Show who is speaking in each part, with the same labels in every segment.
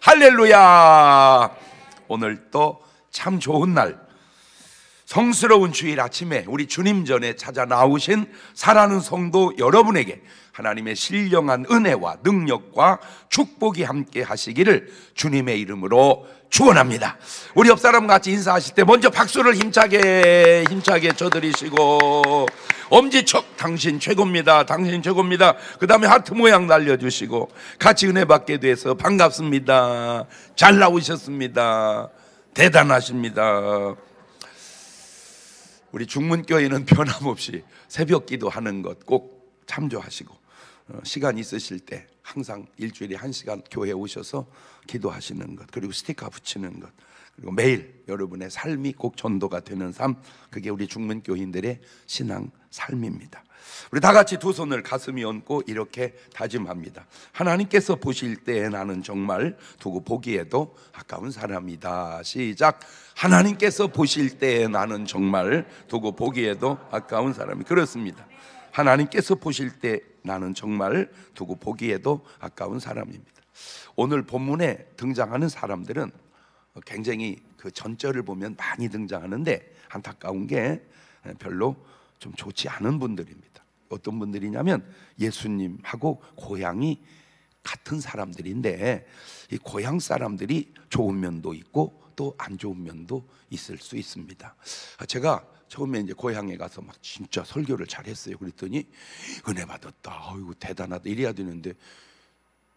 Speaker 1: 할렐루야. 오늘 또 참 좋은 날, 성스러운 주일 아침에 우리 주님 전에 찾아 나오신 사랑하는 성도 여러분에게 하나님의 신령한 은혜와 능력과 축복이 함께 하시기를 주님의 이름으로 축원합니다. 우리 옆 사람 같이 인사하실 때 먼저 박수를 힘차게 쳐드리시고, 엄지척 당신 최고입니다, 당신 최고입니다. 그 다음에 하트 모양 날려주시고, 같이 은혜 받게 돼서 반갑습니다, 잘 나오셨습니다, 대단하십니다. 우리 중문교회는 변함없이 새벽 기도하는 것 꼭 참조하시고, 시간 있으실 때 항상 일주일에 1시간 교회에 오셔서 기도하시는 것, 그리고 스티커 붙이는 것, 그리고 매일 여러분의 삶이 꼭 전도가 되는 삶, 그게 우리 중문교인들의 신앙 삶입니다. 우리 다 같이 두 손을 가슴에 얹고 이렇게 다짐합니다. 하나님께서 보실 때 나는 정말 두고 보기에도 아까운 사람이다. 시작. 하나님께서 보실 때 나는 정말 두고 보기에도 아까운 사람이. 그렇습니다. 하나님께서 보실 때 나는 정말 두고 보기에도 아까운 사람입니다. 오늘 본문에 등장하는 사람들은 굉장히 그 전절을 보면 많이 등장하는데 안타까운 게 별로 좀 좋지 않은 분들입니다. 어떤 분들이냐면 예수님하고 고향이 같은 사람들인데, 이 고향 사람들이 좋은 면도 있고 또 안 좋은 면도 있을 수 있습니다. 제가 처음에 이제 고향에 가서 막 진짜 설교를 잘했어요. 그랬더니 은혜 받았다, 아이고 대단하다 이래야 되는데,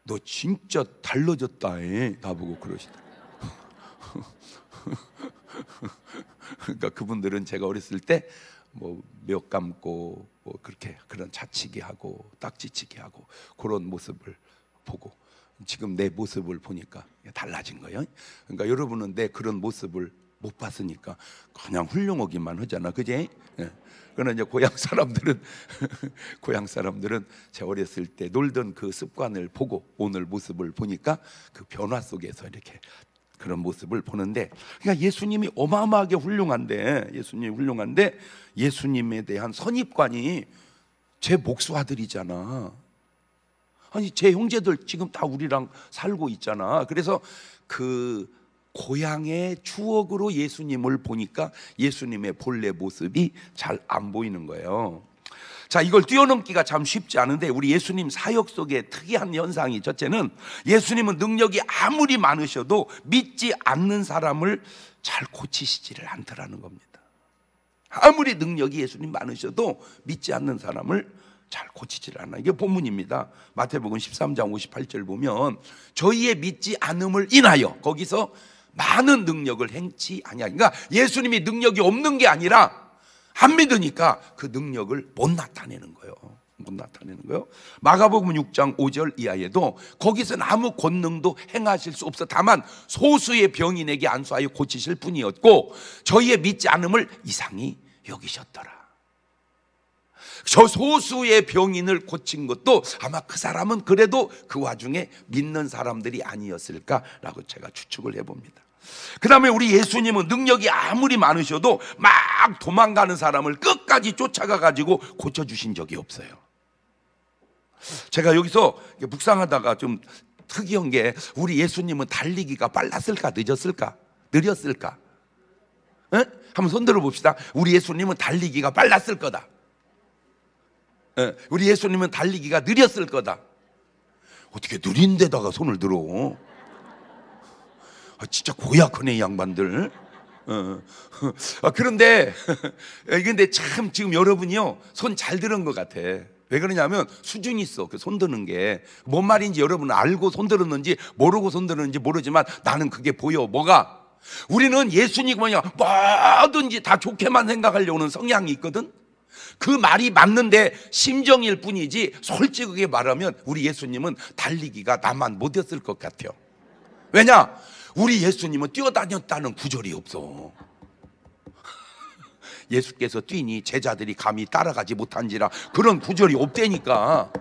Speaker 1: 너 진짜 달라졌다 나보고 그러시더라고요. 그러니까 그분들은 제가 어렸을 때 뭐 몇 감고 뭐 그렇게 그런 자치기 하고 딱지치기 하고 그런 모습을 보고, 지금 내 모습을 보니까 달라진 거예요. 그러니까 여러분은 내 그런 모습을 못 봤으니까 그냥 훌륭하기만 하잖아, 그지? 그러나 이제 고향 사람들은 고향 사람들은 제 어렸을 때 놀던 그 습관을 보고 오늘 모습을 보니까 그 변화 속에서 이렇게 그런 모습을 보는데, 그러니까 예수님이 어마어마하게 훌륭한데, 예수님에 대한 선입관이 제 목수 아들이잖아. 아니 제 형제들 지금 다 우리랑 살고 있잖아. 그래서 그 고향의 추억으로 예수님을 보니까 예수님의 본래 모습이 잘 안 보이는 거예요. 자, 이걸 뛰어넘기가 참 쉽지 않은데, 우리 예수님 사역 속에 특이한 현상이, 첫째는 예수님은 능력이 아무리 많으셔도 믿지 않는 사람을 잘 고치시지를 않더라는 겁니다. 아무리 능력이 예수님 많으셔도 믿지 않는 사람을 잘 고치질 않아. 이게 본문입니다. 마태복음 13장 58절 보면 저희의 믿지 않음을 인하여, 거기서 많은 능력을 행치 아니하. 그러니까 예수님이 능력이 없는 게 아니라 안 믿으니까 그 능력을 못 나타내는 거예요. 마가복음 6장 5절 이하에도 거기서는 아무 권능도 행하실 수 없어 다만 소수의 병인에게 안수하여 고치실 뿐이었고 저희의 믿지 않음을 이상히 여기셨더라. 저 소수의 병인을 고친 것도 아마 그 사람은 그래도 그 와중에 믿는 사람들이 아니었을까라고 제가 추측을 해봅니다. 그 다음에 우리 예수님은 능력이 아무리 많으셔도 막 도망가는 사람을 끝까지 쫓아가 가지고 고쳐주신 적이 없어요. 제가 여기서 묵상하다가 좀 특이한 게, 우리 예수님은 달리기가 빨랐을까 늦었을까? 느렸을까? 한번 손 들어봅시다. 우리 예수님은 달리기가 빨랐을 거다. 우리 예수님은 달리기가 느렸을 거다. 어떻게 느린 데다가 손을 들어? 진짜 고약하네 이 양반들. 그런데 참 지금 여러분이요 손 잘 들은 것 같아. 왜 그러냐면 수준이 있어. 그 손 드는 게 뭔 말인지 여러분은 알고 손 들었는지 모르고 손 들었는지 모르지만 나는 그게 보여. 뭐가? 우리는 예수님 뭐든지 다 좋게만 생각하려고 하는 성향이 있거든. 그 말이 맞는데 심정일 뿐이지 솔직하게 말하면 우리 예수님은 달리기가 나만 못했을 것 같아요. 왜냐? 우리 예수님은 뛰어다녔다는 구절이 없어. 예수께서 뛰니 제자들이 감히 따라가지 못한지라, 그런 구절이 없다니까.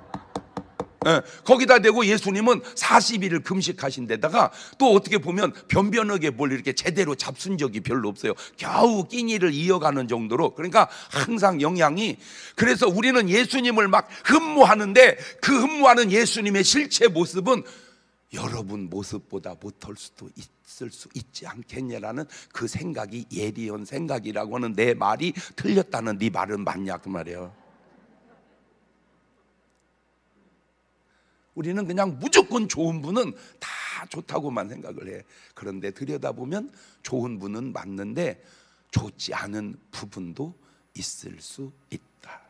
Speaker 1: 거기다 대고 예수님은 40일을 금식하신 데다가 또 어떻게 보면 변변하게 뭘 이렇게 제대로 잡순 적이 별로 없어요. 겨우 끼니를 이어가는 정도로. 그러니까 항상 영향이. 그래서 우리는 예수님을 막 흠모하는데 그 흠모하는 예수님의 실체 모습은 여러분 모습보다 못할 수도 있을 수 있지 않겠냐라는 그 생각이 예리한 생각이라고 하는 내 말이 틀렸다는 네 말은 맞냐 그 말이에요. 우리는 그냥 무조건 좋은 분은 다 좋다고만 생각을 해. 그런데 들여다보면 좋은 분은 맞는데 좋지 않은 부분도 있을 수 있다.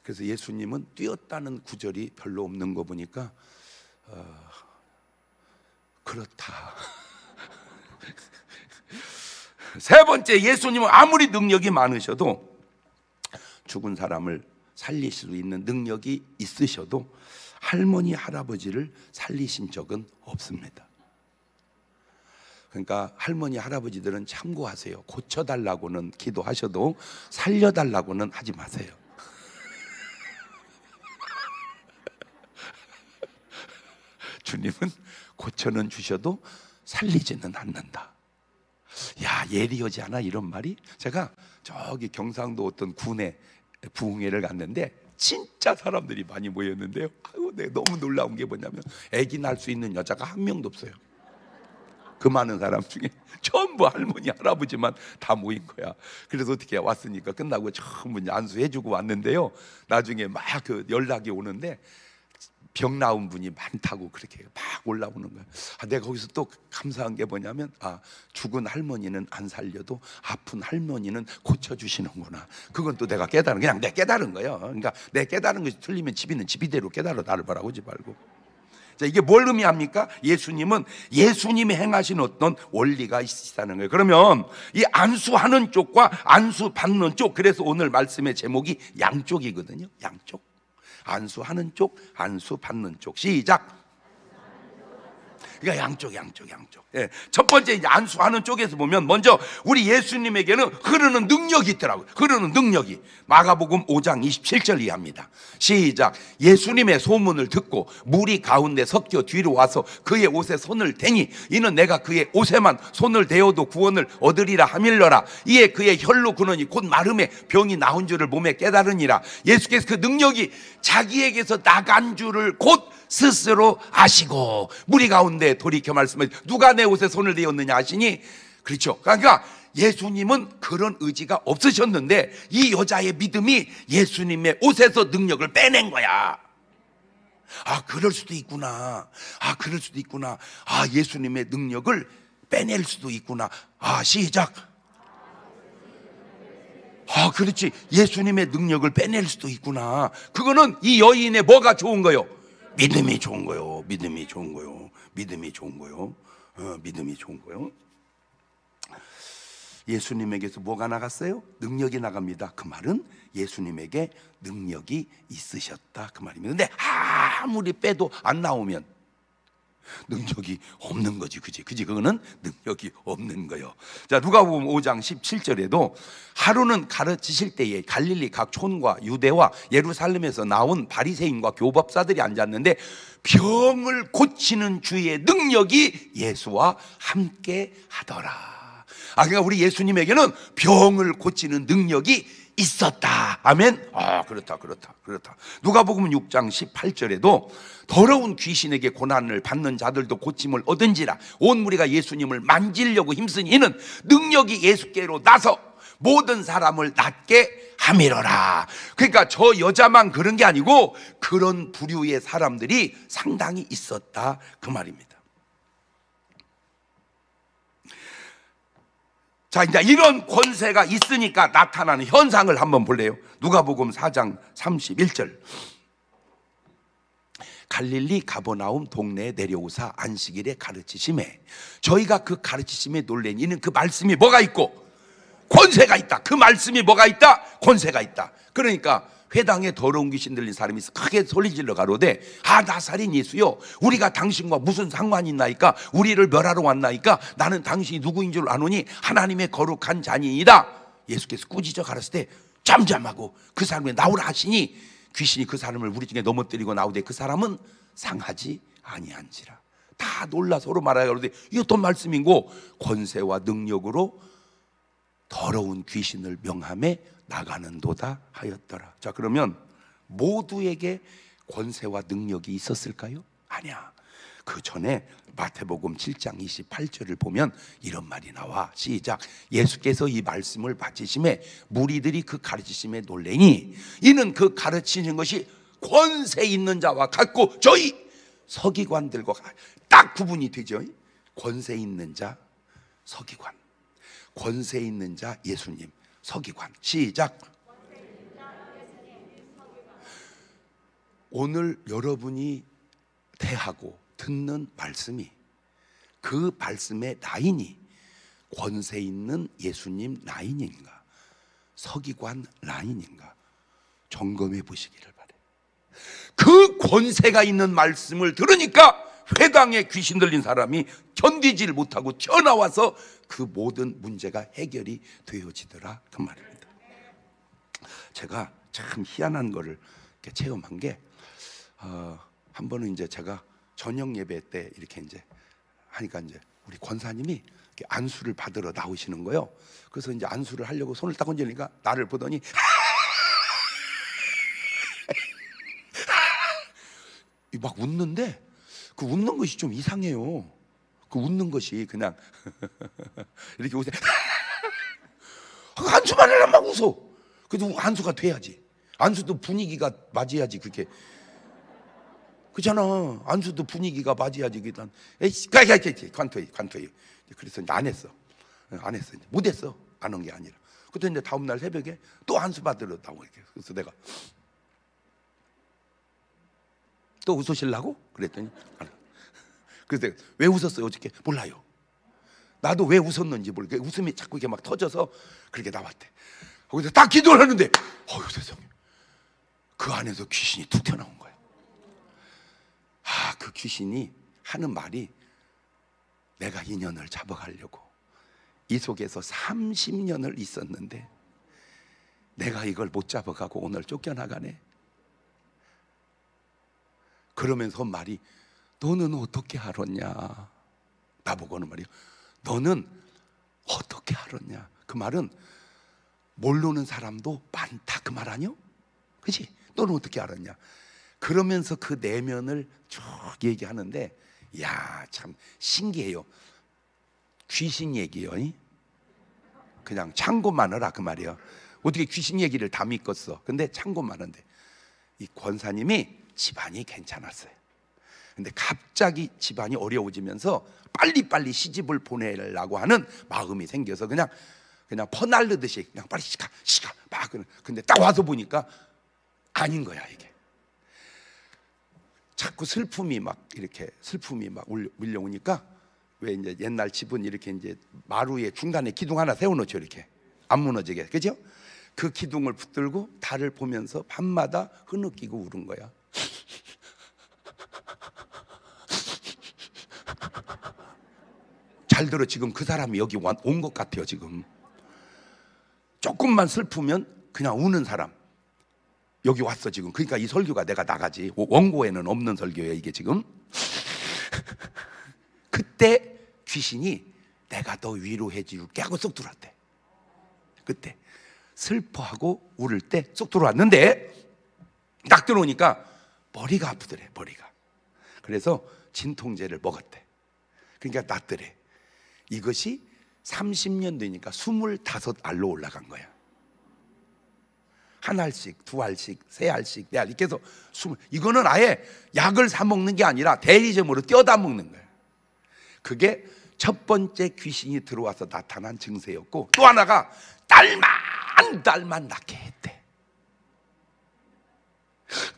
Speaker 1: 그래서 예수님은 뛰었다는 구절이 별로 없는 거 보니까 그렇다. 세 번째, 예수님은 아무리 능력이 많으셔도, 죽은 사람을 살리실 수 있는 능력이 있으셔도 할머니 할아버지를 살리신 적은 없습니다. 그러니까 할머니 할아버지들은 참고하세요. 고쳐달라고는 기도하셔도 살려달라고는 하지 마세요. 주님은 고쳐는 주셔도 살리지는 않는다. 야, 예리하지 않아 이런 말이? 제가 저기 경상도 어떤 군에 부흥회를 갔는데 진짜 사람들이 많이 모였는데요, 아유, 내가 너무 놀라운 게 뭐냐면 아기 낳을 수 있는 여자가 한 명도 없어요. 그 많은 사람 중에 전부 할머니 할아버지만 다 모인 거야. 그래서 어떻게 왔으니까 끝나고 전부 안수해주고 왔는데요, 나중에 막 그 연락이 오는데 병 나온 분이 많다고 그렇게 막 올라오는 거야. 내가 거기서 또 감사한 게 뭐냐면, 죽은 할머니는 안 살려도 아픈 할머니는 고쳐주시는구나. 그건 또 내가 깨달은, 그냥 내가 깨달은 거예요. 그러니까 내 깨달은 것이 틀리면 집이는 집이대로 깨달아, 나를 바라고 하지 말고. 자, 이게 뭘 의미합니까? 예수님은 예수님이 행하신 어떤 원리가 있다는 거예요. 그러면 이 안수하는 쪽과 안수 받는 쪽, 그래서 오늘 말씀의 제목이 양쪽이거든요. 양쪽. 안수하는 쪽, 안수 받는 쪽. 시작. 그러니까 양쪽. 예. 첫 번째 이제 안수하는 쪽에서 보면 먼저 우리 예수님에게는 흐르는 능력이 있더라고요. 흐르는 능력이. 마가복음 5장 27절 이하입니다. 시작. 예수님의 소문을 듣고 무리 가운데 섞여 뒤로 와서 그의 옷에 손을 대니 이는 내가 그의 옷에만 손을 대어도 구원을 얻으리라 하밀러라. 이에 그의 혈로 근원이 곧 마름에 병이 나온 줄을 몸에 깨달으니라. 예수께서 그 능력이 자기에게서 나간 줄을 곧 스스로 아시고 무리 가운데 돌이켜 말씀하시고 누가 내 옷에 손을 대었느냐 하시니, 그렇죠. 그러니까 예수님은 그런 의지가 없으셨는데 이 여자의 믿음이 예수님의 옷에서 능력을 빼낸 거야. 그럴 수도 있구나. 그럴 수도 있구나. 예수님의 능력을 빼낼 수도 있구나. 시작. 그렇지. 예수님의 능력을 빼낼 수도 있구나. 그거는 이 여인의 뭐가 좋은 거요? 믿음이 좋은 거요. 믿음이 좋은 거요. 믿음이 좋은 거요. 믿음이 좋은 거요. 예수님에게서 뭐가 나갔어요? 능력이 나갑니다. 그 말은 예수님에게 능력이 있으셨다 그 말입니다. 근데 아무리 빼도 안 나오면 능력이 없는 거지, 그지? 그거는 능력이 없는 거요. 자, 누가복음 5장 17절에도 하루는 가르치실 때에 갈릴리 각 촌과 유대와 예루살렘에서 나온 바리새인과 교법사들이 앉았는데 병을 고치는 주의 능력이 예수와 함께 하더라. 그러니까 우리 예수님에게는 병을 고치는 능력이 있었다. 아멘. 그렇다. 누가복음 6장 18절에도 더러운 귀신에게 고난을 받는 자들도 고침을 얻은지라. 온 무리가 예수님을 만지려고 힘쓰니 이는 능력이 예수께로 나서 모든 사람을 낫게 함이러라. 그러니까 저 여자만 그런 게 아니고 그런 부류의 사람들이 상당히 있었다 그 말입니다. 자, 이제 이런 권세가 있으니까 나타나는 현상을 한번 볼래요? 누가복음 4장 31절. 갈릴리 가버나움 동네에 내려오사 안식일에 가르치심에 저희가 그 가르치심에 놀래니 이는 그 말씀이 뭐가 있고 권세가 있다. 그 말씀이 뭐가 있다? 권세가 있다. 그러니까 회당에 더러운 귀신 들린 사람이 크게 소리질러 가로되 나사렛 예수여, 우리가 당신과 무슨 상관이 있나이까? 우리를 멸하러 왔나이까? 나는 당신이 누구인 줄 아노니 하나님의 거룩한 자니이다. 예수께서 꾸짖어 가라사대 때 잠잠하고 그 사람이 나오라 하시니 귀신이 그 사람을 우리 중에 넘어뜨리고 나오되 그 사람은 상하지 아니한지라. 다 놀라 서로 말하여 가로되 이거 어떤 말씀이고 권세와 능력으로 더러운 귀신을 명함에 나가는도다 하였더라. 자, 그러면 모두에게 권세와 능력이 있었을까요? 아니야. 그 전에 마태복음 7장 28절을 보면 이런 말이 나와. 시작. 예수께서 이 말씀을 마치심에 무리들이 그 가르치심에 놀래니 이는 그 가르치는 것이 권세 있는 자와 같고 저희 서기관들과 딱 구분이 되죠. 권세 있는 자, 서기관. 권세 있는 자 예수님, 서기관. 시작. 오늘 여러분이 대하고 듣는 말씀이, 그 말씀의 라인이 권세 있는 예수님 라인인가, 서기관 라인인가 점검해 보시기를 바래. 그 권세가 있는 말씀을 들으니까 회당에 귀신 들린 사람이 견디질 못하고 튀어나와서 그 모든 문제가 해결이 되어지더라, 그 말입니다. 제가 참 희한한 거를 이렇게 체험한 게, 한 번은 이제 제가 저녁 예배 때 이렇게 이제 하니까 이제 우리 권사님이 이렇게 안수를 받으러 나오시는 거예요. 그래서 이제 안수를 하려고 손을 딱 얹으니까 나를 보더니 막 웃는데, 그 웃는 것이 좀 이상해요. 그 웃는 것이 그냥 이렇게 웃어. 안수만 하려면 막 웃어. 그래도 안수가 돼야지. 안수도 분위기가 맞아야지. 그게 그잖아. 안수도 분위기가 맞아야지. 일단 관토이. 그래서 이제 안 했어. 이제 못했어. 안 한 게 아니라. 그때 이제 다음 날 새벽에 또 안수 받으러 나오고 이렇게. 그래서 내가 또 웃으시려고? 그랬더니 그래서 내가 왜 웃었어요 어저께? 몰라요. 나도 왜 웃었는지 모르겠어. 웃음이 자꾸 이렇게 막 터져서 그렇게 나왔대. 거기서 딱 기도를 하는데, 어휴 세상에, 그 안에서 귀신이 툭 튀어나온 거야. 그 귀신이 하는 말이, 내가 인연을 잡아가려고 이 속에서 30년을 있었는데 내가 이걸 못 잡아가고 오늘 쫓겨나가네. 그러면서 말이, 너는 어떻게 알았냐. 나보고는 말이야, 너는 어떻게 알았냐. 그 말은 모르는 사람도 많다 그 말 아니요? 그치? 너는 어떻게 알았냐. 그러면서 그 내면을 쭉 얘기하는데, 야, 참 신기해요. 귀신 얘기요. 그냥 참고만 하라 그 말이야. 어떻게 귀신 얘기를 다 믿겠어. 근데 참고만 한데, 이 권사님이 집안이 괜찮았어요. 근데 갑자기 집안이 어려워지면서 빨리빨리 시집을 보내려고 하는 마음이 생겨서 그냥 퍼날르듯이 그냥 빨리 시가 막. 근데 딱 와서 보니까 아닌 거야. 이게 자꾸 슬픔이 막 밀려오니까, 왜 이제 옛날 집은 이렇게 이제 마루에 중간에 기둥 하나 세워놓죠. 이렇게 안 무너지게, 그죠? 그 기둥을 붙들고 달을 보면서 밤마다 흐느끼고 울은 거야. 잘 들어. 지금 그 사람이 여기 온 것 같아요. 지금 조금만 슬프면 그냥 우는 사람 여기 왔어 지금. 그러니까 이 설교가 내가 나가지. 원고에는 없는 설교예요 이게 지금. 그때 귀신이 내가 너 위로해 줄게 하고 쏙 들어왔대. 그때 슬퍼하고 울을 때 쏙 들어왔는데, 딱 들어오니까 머리가 아프더래. 머리가. 그래서 진통제를 먹었대. 그러니까 낫더래. 이것이 30년 되니까 25알로 올라간 거야. 한 알씩, 두 알씩, 세 알씩, 네 알. 이렇게 해서 이거는 아예 약을 사 먹는 게 아니라 대리점으로 떼어다 먹는 거야. 그게 첫 번째 귀신이 들어와서 나타난 증세였고, 또 하나가 딸만 낳게 했대.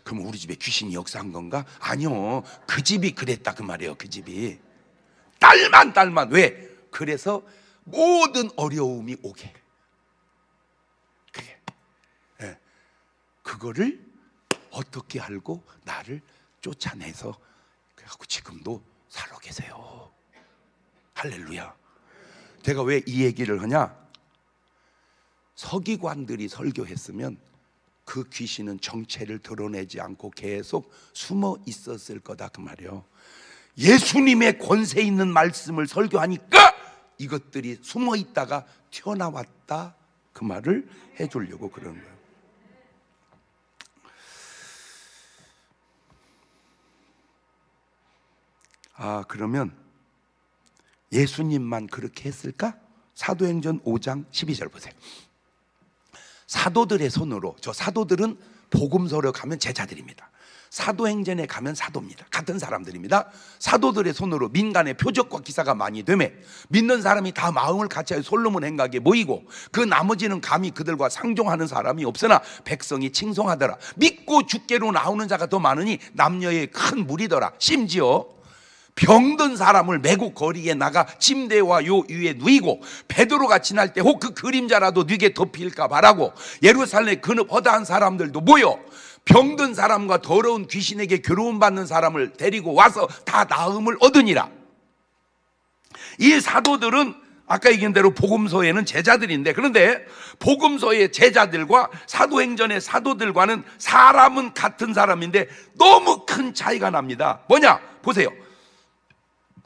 Speaker 1: 그럼 우리 집에 귀신이 역사한 건가? 아니요, 그 집이 그랬다 그 말이에요. 그 집이 딸만. 왜? 그래서 모든 어려움이 오게. 그거를 어떻게 알고 나를 쫓아내서 그래갖고 지금도 살아 계세요. 할렐루야. 제가 왜 이 얘기를 하냐? 서기관들이 설교했으면 그 귀신은 정체를 드러내지 않고 계속 숨어 있었을 거다 그 말이에요. 예수님의 권세 있는 말씀을 설교하니까 이것들이 숨어 있다가 튀어나왔다 그 말을 해주려고 그러는 거예요. 그러면 예수님만 그렇게 했을까? 사도행전 5장 12절 보세요. 사도들의 손으로, 저 사도들은 복음서로 가면 제자들입니다. 사도행전에 가면 사도입니다. 같은 사람들입니다. 사도들의 손으로 민간의 표적과 기사가 많이 되매 믿는 사람이 다 마음을 같이하여 솔로몬 행각에 모이고 그 나머지는 감히 그들과 상종하는 사람이 없으나 백성이 칭송하더라. 믿고 주께로 나오는 자가 더 많으니 남녀의 큰 무리더라. 심지어 병든 사람을 메고 거리에 나가 침대와 요 위에 누이고 베드로가 지날 때 혹 그 그림자라도 네게 덮일까 바라고 예루살렘에 근업 허다한 사람들도 모여 병든 사람과 더러운 귀신에게 괴로움받는 사람을 데리고 와서 다 나음을 얻으니라. 이 사도들은 아까 얘기한 대로 복음서에는 제자들인데, 그런데 복음서의 제자들과 사도행전의 사도들과는 사람은 같은 사람인데 너무 큰 차이가 납니다. 뭐냐? 보세요.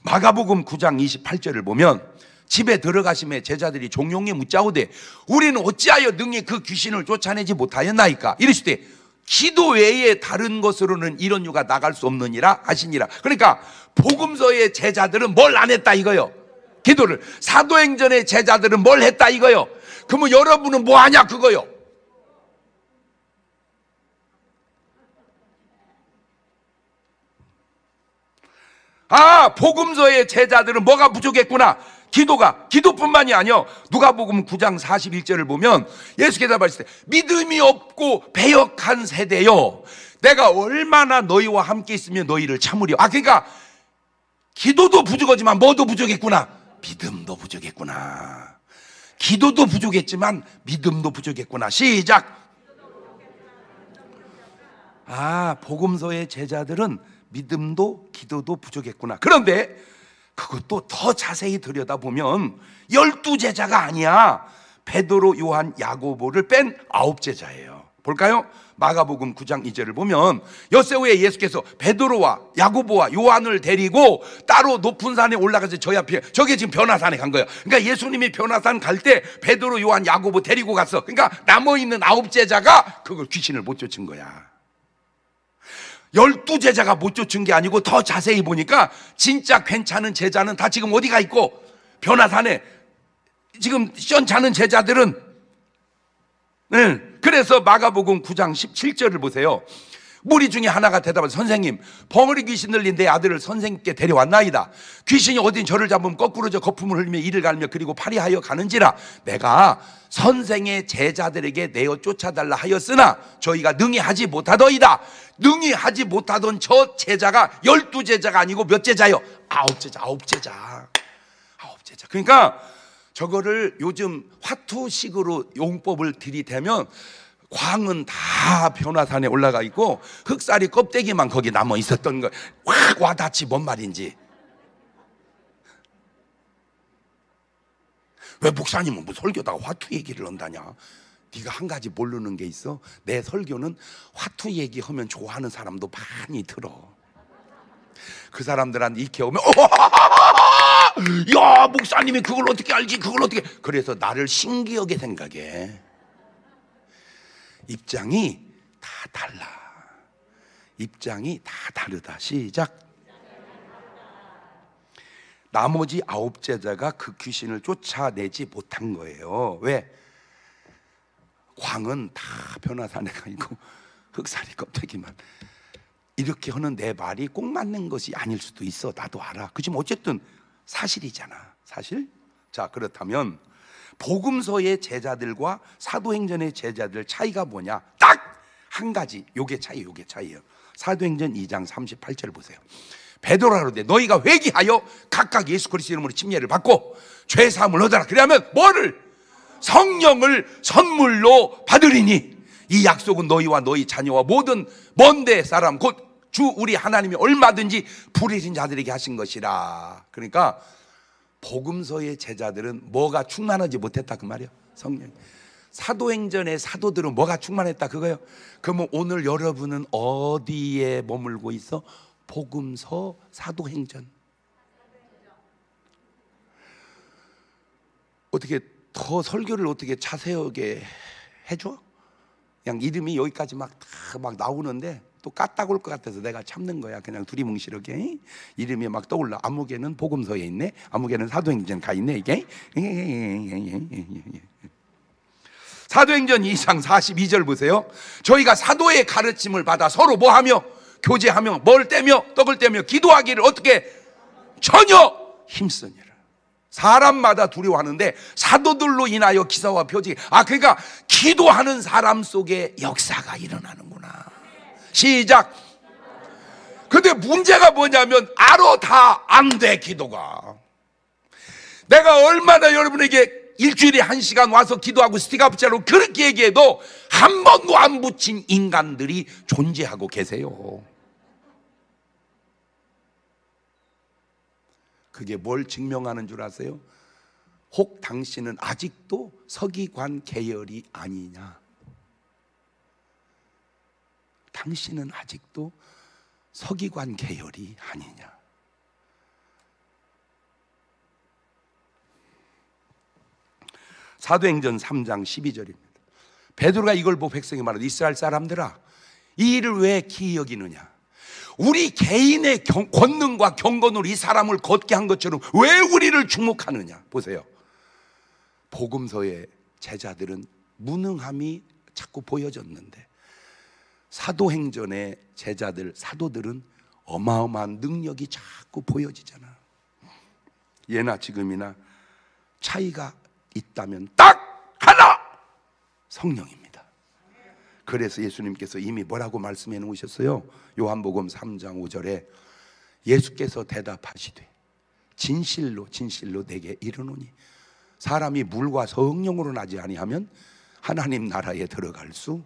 Speaker 1: 마가복음 9장 28절을 보면 집에 들어가심에 제자들이 종용에 묻자오되 우리는 어찌하여 능히 그 귀신을 쫓아내지 못하였나이까? 이르시되 기도 외에 다른 것으로는 이런 유가 나갈 수 없느니라 하시니라. 그러니까 복음서의 제자들은 뭘 안 했다 이거요? 기도를. 사도행전의 제자들은 뭘 했다 이거요? 그러면 여러분은 뭐 하냐 그거요? 복음서의 제자들은 뭐가 부족했구나? 기도뿐만이 아니요. 누가복음 9장 41절을 보면 예수께서 말씀하시되 믿음이 없고 배역한 세대요, 내가 얼마나 너희와 함께 있으며 너희를 참으려. 그러니까 기도도 부족하지만 뭐도 부족했구나? 믿음도 부족했구나. 기도도 부족했지만 믿음도 부족했구나. 시작. 복음서의 제자들은 믿음도 기도도 부족했구나. 그런데 그것도 더 자세히 들여다보면 12제자가 아니야. 베드로, 요한, 야고보를 뺀 9제자예요. 볼까요? 마가복음 9장 2절을 보면 엿새 후에 예수께서 베드로와 야고보와 요한을 데리고 따로 높은 산에 올라가서 저희 앞에, 저게 지금 변화산에 간 거예요. 그러니까 예수님이 변화산 갈 때 베드로, 요한, 야고보 데리고 갔어. 그러니까 남아있는 9제자가 그걸 귀신을 못 쫓은 거야. 12제자가 못 쫓은 게 아니고 더 자세히 보니까 진짜 괜찮은 제자는 다 지금 어디가 있고 변화산에 지금 시원찮은 제자들은 그래서 마가복음 9장 17절을 보세요. 무리 중에 하나가 대답해서 선생님, 벙어리 귀신 들린 내 아들을 선생님께 데려왔나이다. 귀신이 어딘 저를 잡으면 거꾸로 저 거품을 흘리며 이를 갈며 그리고 파리하여 가는지라 내가 선생의 제자들에게 내어 쫓아달라 하였으나 저희가 능히 하지 못하더이다. 능히 하지 못하던 저 제자가 12제자가 아니고 몇 제자요? 9제자. 그러니까 저거를 요즘 화투식으로 용법을 들이대면 광은 다 변화산에 올라가 있고 흑살이 껍데기만 거기 남아 있었던 거 확 와닿지 뭔 말인지. 왜 목사님은 뭐 설교다가 화투 얘기를 한다냐? 네가 한 가지 모르는 게 있어. 내 설교는 화투 얘기하면 좋아하는 사람도 많이 들어. 그 사람들한테 익혀오면 야 목사님이 그걸 어떻게 알지? 그걸 어떻게. 그래서 나를 신기하게 생각해. 입장이 다 달라. 입장이 다 다르다. 시작. 나머지 9제자가 그 귀신을 쫓아내지 못한 거예요. 왜? 광은 다 변화산에 가 있고 흑살이 껍데기만. 이렇게 하는 내 말이 꼭 맞는 것이 아닐 수도 있어. 나도 알아. 그지만 어쨌든 사실이잖아. 사실? 자, 그렇다면 복음서의 제자들과 사도행전의 제자들 차이가 뭐냐? 딱 한 가지. 요게 차이예요. 사도행전 2장 38절 보세요. 베드로가 이르되 너희가 회개하여 각각 예수 그리스도 이름으로 침례를 받고 죄 사함을 얻어라. 그러면 뭐를? 성령을 선물로 받으리니 이 약속은 너희와 너희 자녀와 모든 먼데 사람 곧 주 우리 하나님이 얼마든지 부르신 자들에게 하신 것이라. 그러니까 복음서의 제자들은 뭐가 충만하지 못했다 그 말이에요. 성령. 사도행전의 사도들은 뭐가 충만했다 그거예요. 그러면 오늘 여러분은 어디에 머물고 있어? 복음서, 사도행전. 어떻게 더 설교를 어떻게 자세하게 해줘? 그냥 이름이 여기까지 막 나오는데 또 까딱 올 것 같아서 내가 참는 거야. 그냥 두리뭉실하게 이름이 막 떠올라. 아무개는 복음서에 있네, 아무개는 사도행전 가 있네. 이게 사도행전 2장 42절 보세요. 저희가 사도의 가르침을 받아 서로 뭐하며 교제하며 뭘 떼며 떡을 떼며 기도하기를 어떻게 전혀 힘쓰니라. 사람마다 두려워하는데 사도들로 인하여 기사와 표징. 그러니까 기도하는 사람 속에 역사가 일어나는구나. 시작. 근데 문제가 뭐냐면 알아 다 안 돼. 기도가 내가 얼마나 여러분에게 일주일에 1시간 와서 기도하고 스티커 붙여놓고 그렇게 얘기해도 한 번도 안 붙인 인간들이 존재하고 계세요. 그게 뭘 증명하는 줄 아세요? 혹 당신은 아직도 서기관 계열이 아니냐? 당신은 아직도 서기관 계열이 아니냐? 사도행전 3장 12절입니다. 베드로가 이걸 보고 백성이 말하되 이스라엘 사람들아, 이 일을 왜 기이 여기느냐? 우리 개인의 권능과 경건으로 이 사람을 걷게 한 것처럼 왜 우리를 주목하느냐? 보세요. 복음서의 제자들은 무능함이 자꾸 보여졌는데 사도행전의 제자들, 사도들은 어마어마한 능력이 자꾸 보여지잖아. 예나 지금이나 차이가 있다면 딱 하나, 성령입니다. 그래서 예수님께서 이미 뭐라고 말씀해 놓으셨어요? 요한복음 3장 5절에 예수께서 대답하시되 진실로 진실로 내게 이르노니 사람이 물과 성령으로 나지 아니하면 하나님 나라에 들어갈 수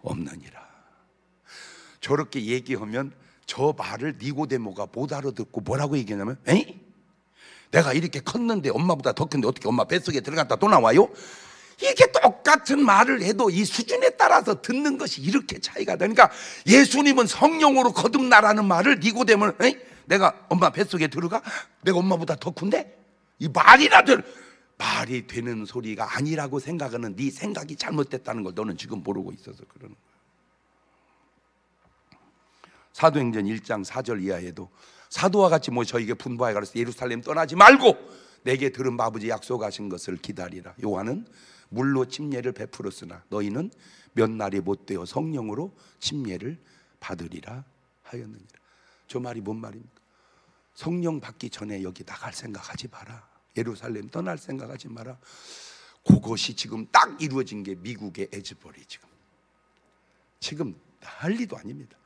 Speaker 1: 없느니라. 저렇게 얘기하면 저 말을 니고데모가 못 알아듣고 뭐라고 얘기하냐면, 에이? 내가 이렇게 컸는데 엄마보다 더 큰데 어떻게 엄마 뱃속에 들어갔다 또 나와요? 이게 똑같은 말을 해도 이 수준에 따라서 듣는 것이 이렇게 차이가 되니까 예수님은 성령으로 거듭나라는 말을 니고데모는, 에이? 내가 엄마 뱃속에 들어가? 내가 엄마보다 더 큰데? 이 말이 되는 소리가 아니라고 생각하는 네 생각이 잘못됐다는 걸 너는 지금 모르고 있어서 그러는 거야. 사도행전 1장 4절 이하에도 사도와 같이 저에게 분부하여 가르쳐 예루살렘 떠나지 말고 내게 들은 아버지 약속하신 것을 기다리라. 요한은 물로 침례를 베풀었으나 너희는 몇 날이 못 되어 성령으로 침례를 받으리라 하였느니라. 저 말이 뭔 말입니까? 성령 받기 전에 여기 나갈 생각하지 마라. 예루살렘 떠날 생각하지 마라. 그것이 지금 딱 이루어진 게 미국의 에즈버리. 지금 난리도 아닙니다.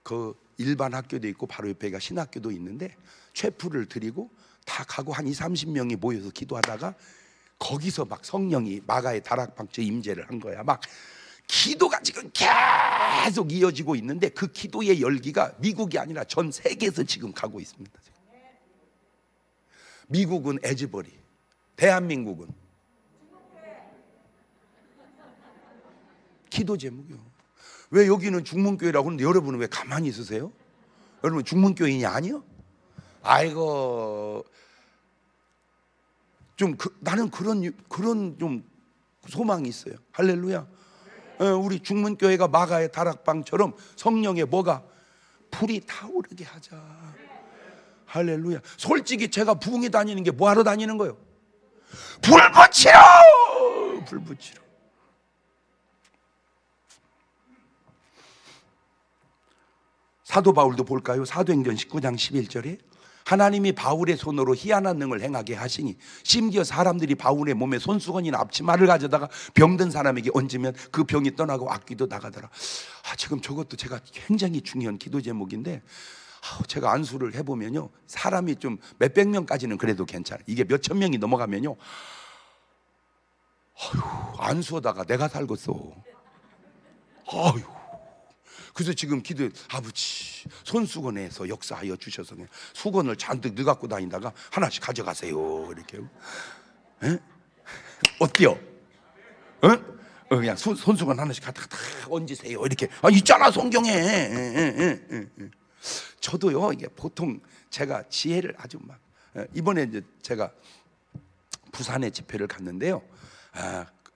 Speaker 1: 그 일반 학교도 있고 바로 옆에가 신학교도 있는데 최프를 드리고 다 가고 한 20-30명이 모여서 기도하다가 거기서 막 성령이 마가의 다락방처 임재를 한 거야. 막 기도가 지금 계속 이어지고 있는데 그 기도의 열기가 미국이 아니라 전 세계에서 지금 가고 있습니다. 미국은 에즈버리, 대한민국은 기도 제목이요. 왜 여기는 중문교회라고 하는데 여러분은 왜 가만히 있으세요? 여러분 중문교인이 아니요? 아이고, 나는 그런 좀 소망이 있어요. 할렐루야. 우리 중문교회가 마가의 다락방처럼 성령의 뭐가 불이 타오르게 하자. 할렐루야. 솔직히 제가 부흥회 다니는 게 뭐하러 다니는 거예요? 불 붙이러! 불 붙이러. 사도 바울도 볼까요? 사도행전 19장 11절에 하나님이 바울의 손으로 희한한 능을 행하게 하시니 심지어 사람들이 바울의 몸에 손수건이나 앞치마를 가져다가 병든 사람에게 얹으면 그 병이 떠나고 악귀도 나가더라. 지금 저것도 제가 굉장히 중요한 기도 제목인데 제가 안수를 해보면요, 사람이 좀 몇백 명까지는 그래도 괜찮아요. 이게 몇천 명이 넘어가면요, 안수하다가 내가 살겠어. 그래서 지금 기도, 아버지 손수건에서 역사하여 주셔서 그냥 수건을 잔뜩 넣어 갖고 다니다가 하나씩 가져가세요. 이렇게. 에? 어때요? 그냥 손수건 하나씩 갖다가 다 얹으세요. 이렇게. 있잖아 성경에. 저도요, 이게 보통 제가 지혜를 아주 막, 이번에 이제 제가 부산에 집회를 갔는데요,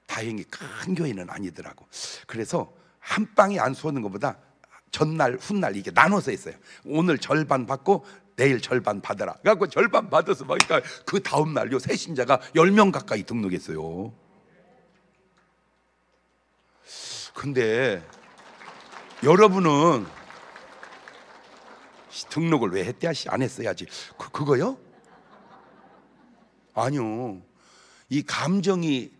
Speaker 1: 다 다행히 큰 교회는 아니더라고. 그래서 한 방에 안 쏘는 것보다 전날 훗날 이게 나눠서 했어요. 오늘 절반 받고 내일 절반 받아라. 그래갖고 절반 받아서 그러니까 그 다음 날요 새신자가 10명 가까이 등록했어요. 근데 여러분은 등록을 왜 했대? 안 했어야지. 그거요? 아니요. 이 감정이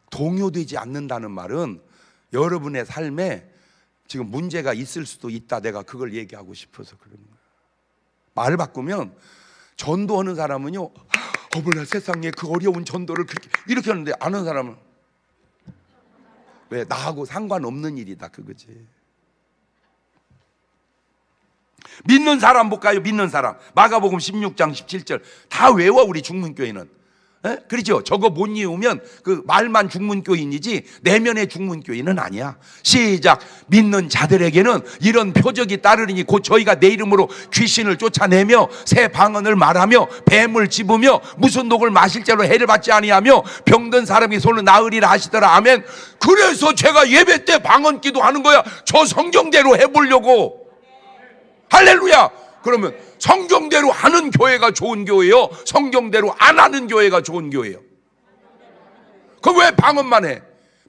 Speaker 1: 동요되지 않는다는 말은 여러분의 삶에 지금 문제가 있을 수도 있다. 내가 그걸 얘기하고 싶어서 그러는 거예요. 말을 바꾸면 전도하는 사람은요, 어머나 세상에 그 어려운 전도를 그렇게 이렇게 하는데 안 하는 사람은 왜? 나하고 상관없는 일이다 그거지. 믿는 사람 볼까요? 믿는 사람 마가복음 16장 17절 다 외워. 우리 중문교회는 그렇죠? 저거 못 외우면 그 말만 중문교인이지 내면의 중문교인은 아니야. 시작. 믿는 자들에게는 이런 표적이 따르리니 곧 저희가 내 이름으로 귀신을 쫓아내며 새 방언을 말하며 뱀을 집으며 무슨 독을 마실 자로 해를 받지 아니하며 병든 사람이 손을 나으리라 하시더라. 아멘. 그래서 제가 예배 때 방언 기도하는 거야. 저 성경대로 해보려고. 할렐루야. 그러면 성경대로 하는 교회가 좋은 교회요, 성경대로 안 하는 교회가 좋은 교회요? 그럼 왜 방언만 해?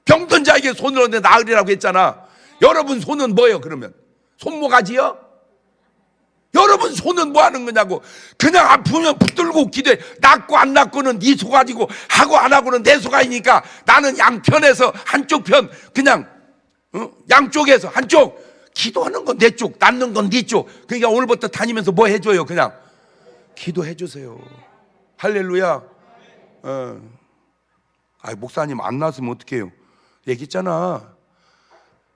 Speaker 1: 병든 자에게 손을 얹어 나으리라고 했잖아. 여러분 손은 뭐예요? 그러면 손모가지요? 여러분 손은 뭐 하는 거냐고. 그냥 아프면 붙들고 기도해. 낫고 안 낫고는 네 소가지고 하고 안 하고는 내 소가이니까 나는 양편에서 한쪽 편 그냥 양쪽에서 한쪽. 기도하는 건 내 쪽, 낫는 건 네 쪽. 그러니까 오늘부터 다니면서 뭐 해줘요? 그냥 기도해 주세요. 할렐루야. 목사님 안 낫으면 어떡해요? 얘기했잖아.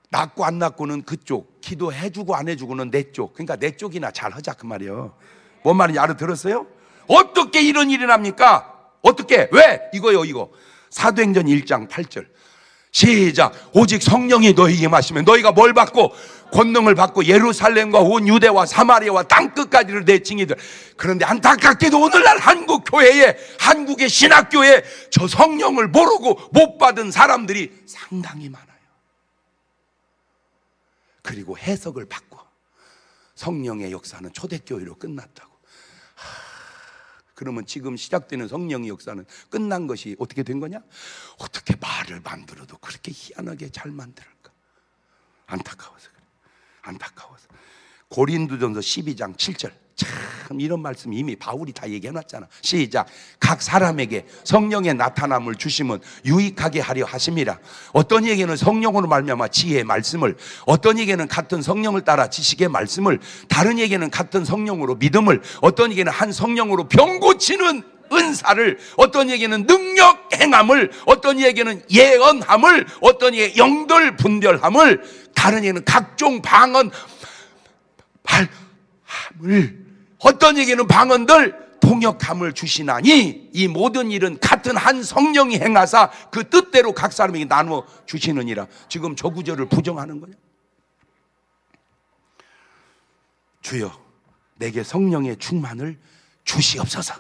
Speaker 1: 낫고 안 낫고는 그쪽, 기도해주고 안 해주고는 내 쪽. 그러니까 내 쪽이나 잘하자 그 말이에요. 뭔 말인지 알아들었어요? 어떻게 이런 일이 납니까? 어떻게? 왜? 이거요, 이거. 사도행전 1장 8절 시작. 오직 성령이 너희에게 임하시면 너희가 뭘 받고? 권능을 받고 예루살렘과 온 유대와 사마리아와 땅끝까지를 내 칭이들. 그런데 안타깝게도 오늘날 한국 교회에, 한국의 신학교에 저 성령을 모르고 못 받은 사람들이 상당히 많아요. 그리고 해석을 바꿔. 성령의 역사는 초대교회로 끝났다고. 그러면 지금 시작되는 성령의 역사는 끝난 것이 어떻게 된 거냐? 어떻게 말을 만들어도 그렇게 희한하게 잘 만들까? 안타까워서 그래. 안타까워서. 고린도전서 12장 7절 참 이런 말씀 이미 바울이 다 얘기해놨잖아. 시작. 각 사람에게 성령의 나타남을 주심은 유익하게 하려 하심이라. 어떤 이에게는 성령으로 말미암아 지혜의 말씀을, 어떤 이에게는 같은 성령을 따라 지식의 말씀을, 다른 이에게는 같은 성령으로 믿음을, 어떤 이에게는 한 성령으로 병 고치는 은사를, 어떤 이에게는 능력 행함을, 어떤 이에게는 예언함을, 어떤 이에게 영들 분별함을, 다른 이에게는 각종 방언 발함을, 어떤 이에게는 방언들 통역함을 주시나니 이 모든 일은 같은 한 성령이 행하사 그 뜻대로 각 사람에게 나누어 주시느니라. 지금 저 구절을 부정하는 거냐? 주여 내게 성령의 충만을 주시옵소서.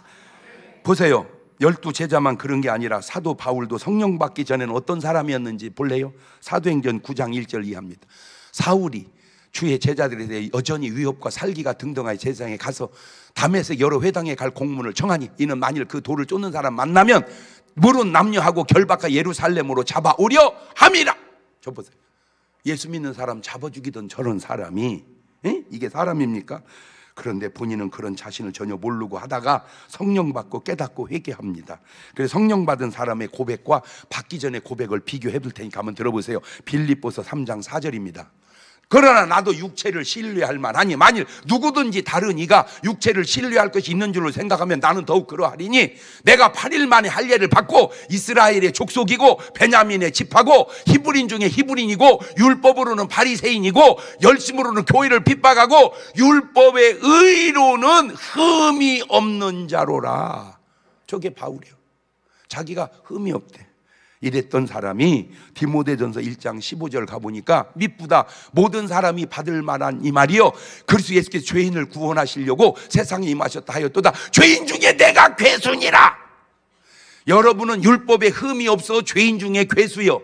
Speaker 1: 보세요. 12제자만 그런 게 아니라 사도 바울도 성령 받기 전에는 어떤 사람이었는지 볼래요? 사도행전 9장 1절 이하입니다. 사울이 주의 제자들에 대해 여전히 위협과 살기가 등등하여 제사장에 가서 담에색 여러 회당에 갈 공문을 청하니 이는 만일 그 돌을 쫓는 사람 만나면 물은 남녀하고 결박하 예루살렘으로 잡아오려 함이라. 저 보세요. 예수 믿는 사람 잡아 죽이던 저런 사람이 이게 사람입니까? 그런데 본인은 그런 자신을 전혀 모르고 하다가 성령 받고 깨닫고 회개합니다. 그래서 성령 받은 사람의 고백과 받기 전의 고백을 비교해 볼 테니까 한번 들어보세요. 빌립보서 3장 4절입니다. 그러나 나도 육체를 신뢰할 만하니 만일 누구든지 다른 이가 육체를 신뢰할 것이 있는 줄로 생각하면 나는 더욱 그러하리니 내가 8일 만에 할례를 받고 이스라엘의 족속이고 베냐민의 집하고 히브리인 중에 히브리인이고 율법으로는 바리새인이고 열심으로는 교회를 핍박하고 율법의 의로는 흠이 없는 자로라. 저게 바울이요. 자기가 흠이 없대. 이랬던 사람이 디모데전서 1장 15절 가보니까 미쁘다 모든 사람이 받을 만한 이 말이요 그리스도 예수께서 죄인을 구원하시려고 세상에 임하셨다 하였도다. 죄인 중에 내가 괴순이라. 여러분은 율법에 흠이 없어 죄인 중에 괴수요.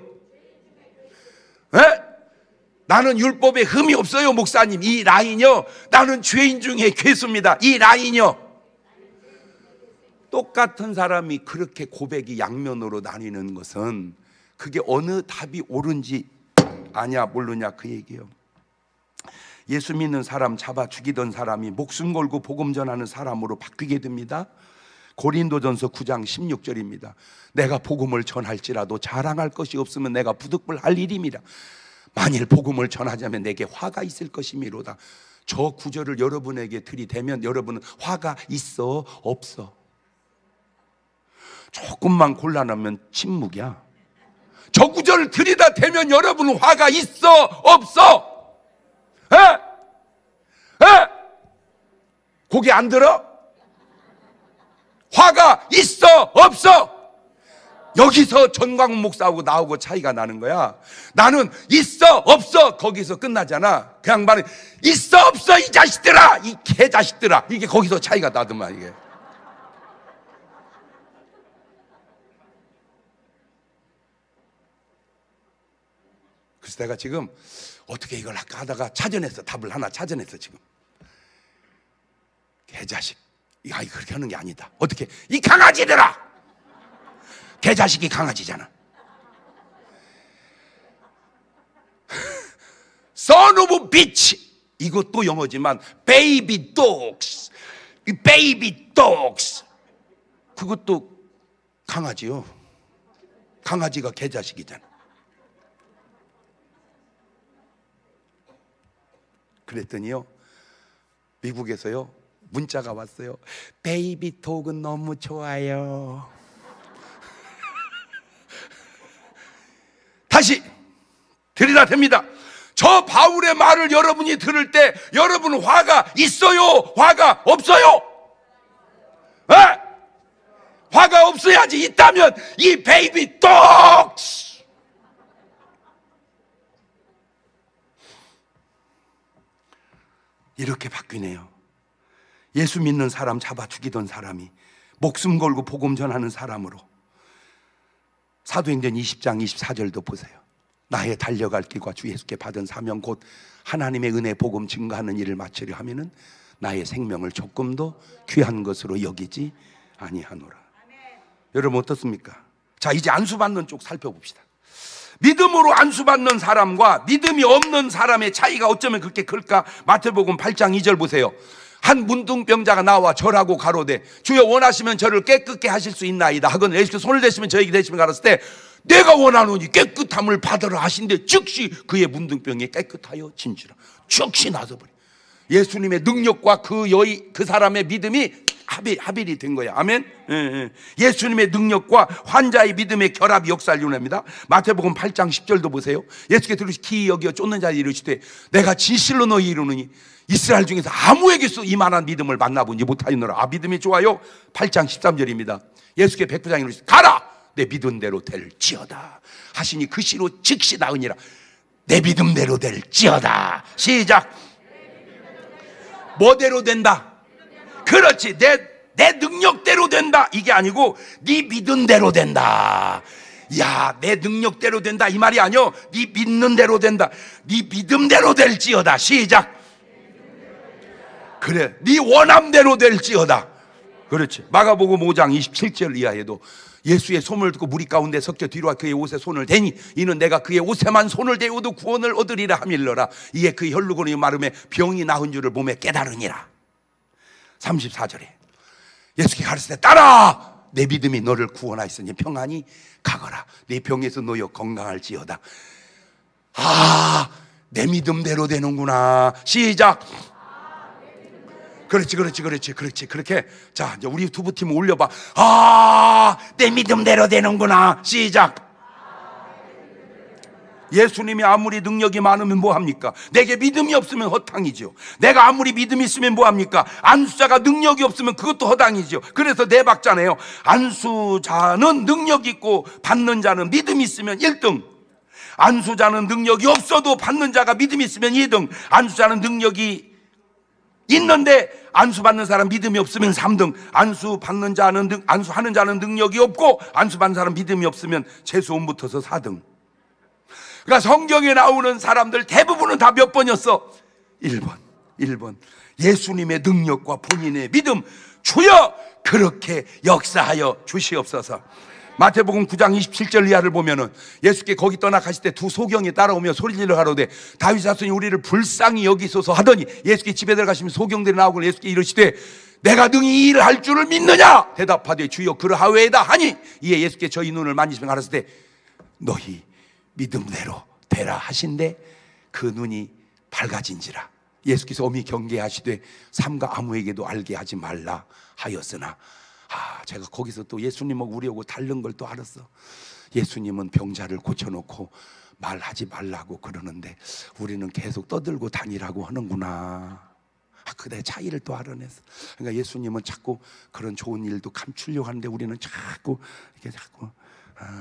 Speaker 1: 에? 나는 율법에 흠이 없어요 목사님. 이 라인요, 나는 죄인 중에 괴수입니다. 이 라인요. 똑같은 사람이 그렇게 고백이 양면으로 나뉘는 것은 그게 어느 답이 옳은지 아냐 모르냐 그 얘기예요. 예수 믿는 사람 잡아 죽이던 사람이 목숨 걸고 복음 전하는 사람으로 바뀌게 됩니다. 고린도전서 9장 16절입니다. 내가 복음을 전할지라도 자랑할 것이 없으면 내가 부득불할 일임이라. 만일 복음을 전하자면 내게 화가 있을 것이미로다. 저 구절을 여러분에게 들이대면 여러분은 화가 있어 없어? 조금만 곤란하면 침묵이야. 저 구절을 들이다 대면 여러분은 화가 있어 없어? 에? 에? 고개 안 들어? 화가 있어 없어? 여기서 전광훈 목사하고 나하고 차이가 나는 거야. 나는 있어 없어 거기서 끝나잖아. 그 양반은 있어 없어 이 자식들아, 이 개자식들아, 이게 거기서 차이가 나더만. 이게 그래서 내가 지금 어떻게 이걸 할까 하다가 찾아냈어. 답을 하나 찾아냈어 지금. 개자식, 이거 그렇게 하는 게 아니다. 어떻게? 이 강아지들아, 개자식이 강아지잖아. Son of bitch, 이것도 영어지만 baby dogs, baby dogs, 그것도 강아지요. 강아지가 개자식이잖아. 그랬더니요, 미국에서요 문자가 왔어요. 베이비 독은 너무 좋아요. 다시 들이다댑니다. 저 바울의 말을 여러분이 들을 때 여러분 화가 있어요 화가 없어요? 에? 화가 없어야지. 있다면 이 베이비 독 이렇게 바뀌네요. 예수 믿는 사람 잡아 죽이던 사람이 목숨 걸고 복음 전하는 사람으로. 사도행전 20장 24절도 보세요. 나의 달려갈 길과 주 예수께 받은 사명 곧 하나님의 은혜 복음 증거하는 일을 마치려 하면은 나의 생명을 조금도 귀한 것으로 여기지 아니하노라. 여러분 어떻습니까? 자, 이제 안수받는 쪽 살펴봅시다. 믿음으로 안수받는 사람과 믿음이 없는 사람의 차이가 어쩌면 그렇게 클까? 마태복음 8장 2절 보세요. 한 문둥병자가 나와 절하고 가로되 주여 원하시면 저를 깨끗게 하실 수 있나이다 하거늘 예수께서 손을 대시면 저에게 대시면 가라사대 때 내가 원하노니 깨끗함을 받으라 하신데 즉시 그의 문둥병이 깨끗하여 진지라. 즉시 나서버려. 예수님의 능력과 그 사람의 믿음이 합일이 된 거야. 아멘. 예수님의 능력과 환자의 믿음의 결합이 역사를 이루냅니다. 마태복음 8장 10절도 보세요. 예수께서 이르시되 기이 여기어 쫓는 자들이 이르시되 내가 진실로 너희 이루느니 이스라엘 중에서 아무에게서 이만한 믿음을 만나보지 못하였노라. 아, 믿음이 좋아요. 8장 13절입니다. 예수께 백부장이 이르시되 가라 내 믿은 대로 될지어다 하시니 그 시로 즉시 나으니라. 내 믿음대로 될지어다. 시작. 뭐대로 된다? 그렇지. 내 능력대로 된다 이게 아니고 네 믿은 대로 된다. 야, 내 능력대로 된다 이 말이 아니요. 네 믿는 대로 된다. 네 믿음대로 될지어다. 시작. 그래, 네 원함대로 될지어다. 그렇지. 마가복음 5장 27절 이하에도 예수의 소문을 듣고 무리 가운데 섞여 뒤로 와 그의 옷에 손을 대니 이는 내가 그의 옷에만 손을 대어도 구원을 얻으리라 함일러라. 이에 그 혈루건이 마름에 병이 나은 줄을 몸에 깨달으니라. 34절에 예수께 가르치되 따라 내 믿음이 너를 구원하였으니 평안히 가거라. 네 병에서 놓여 건강할지어다. 아, 내 믿음대로 되는구나. 시작. 그렇지. 그렇게. 자, 이제 우리 두부팀 올려봐. 아, 내 믿음대로 되는구나. 시작. 예수님이 아무리 능력이 많으면 뭐합니까? 내게 믿음이 없으면 허탕이죠. 내가 아무리 믿음이 있으면 뭐합니까? 안수자가 능력이 없으면 그것도 허당이죠. 그래서 네 박자네요. 안수자는 능력 있고 받는 자는 믿음이 있으면 1등. 안수자는 능력이 없어도 받는 자가 믿음이 있으면 2등. 안수자는 능력이 있는데 안수 받는 사람 믿음이 없으면 3등, 안수하는 자는 능력이 없고 안수받는 사람 믿음이 없으면 재수음 붙어서 4등. 그러니까 성경에 나오는 사람들 대부분은 다 몇 번이었어? 1번. 예수님의 능력과 본인의 믿음, 주여 그렇게 역사하여 주시옵소서. 마태복음 9장 27절 이하를 보면은 예수께 거기 떠나 가실 때 두 소경이 따라오며 소리질러 가로되 다윗 자손이 우리를 불쌍히 여기소서 하더니 예수께 집에 들어가시면 소경들이 나오고 예수께 이르시되 내가 능히 이 일을 할 줄을 믿느냐 대답하되 주여 그러하오이다 하니 이에 예수께 저희 눈을 만지시며 가라사대 너희 믿음대로 되라 하신데 그 눈이 밝아진지라. 예수께서 엄히 경계하시되 삼가 아무에게도 알게 하지 말라 하였으나 제가 거기서 또 예수님하고 우리하고 다른 걸 또 알았어. 예수님은 병자를 고쳐놓고 말하지 말라고 그러는데 우리는 계속 떠들고 다니라고 하는구나. 그때 차이를 또 알아냈어. 그러니까 예수님은 자꾸 그런 좋은 일도 감추려고 하는데 우리는 자꾸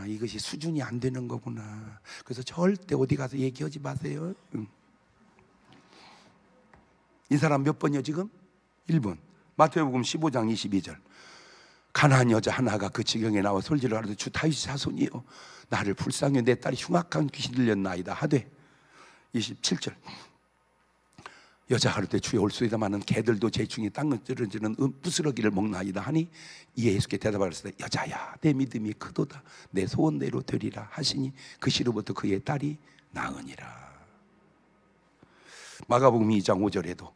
Speaker 1: 이것이 수준이 안 되는 거구나. 그래서 절대 어디 가서 얘기하지 마세요. 이 사람 몇 번이요 지금? 1번. 마태복음 15장 22절. 가난한 여자 하나가 그 지경에 나와 솔지를 하려되 주 다윗 자손이여 나를 불쌍히 내 딸이 흉악한 귀신 들렸나이다 하되 27절. 여자가 가로되 주여 올소이다마는 개들도 제충이 땅을 찌르지는 부스러기를 먹나이다 하니 이에 예수께 대답하시되 여자야 내 믿음이 크도다 내 소원대로 되리라 하시니 그 시로부터 그의 딸이 나으니라. 마가복음 2장 5절에도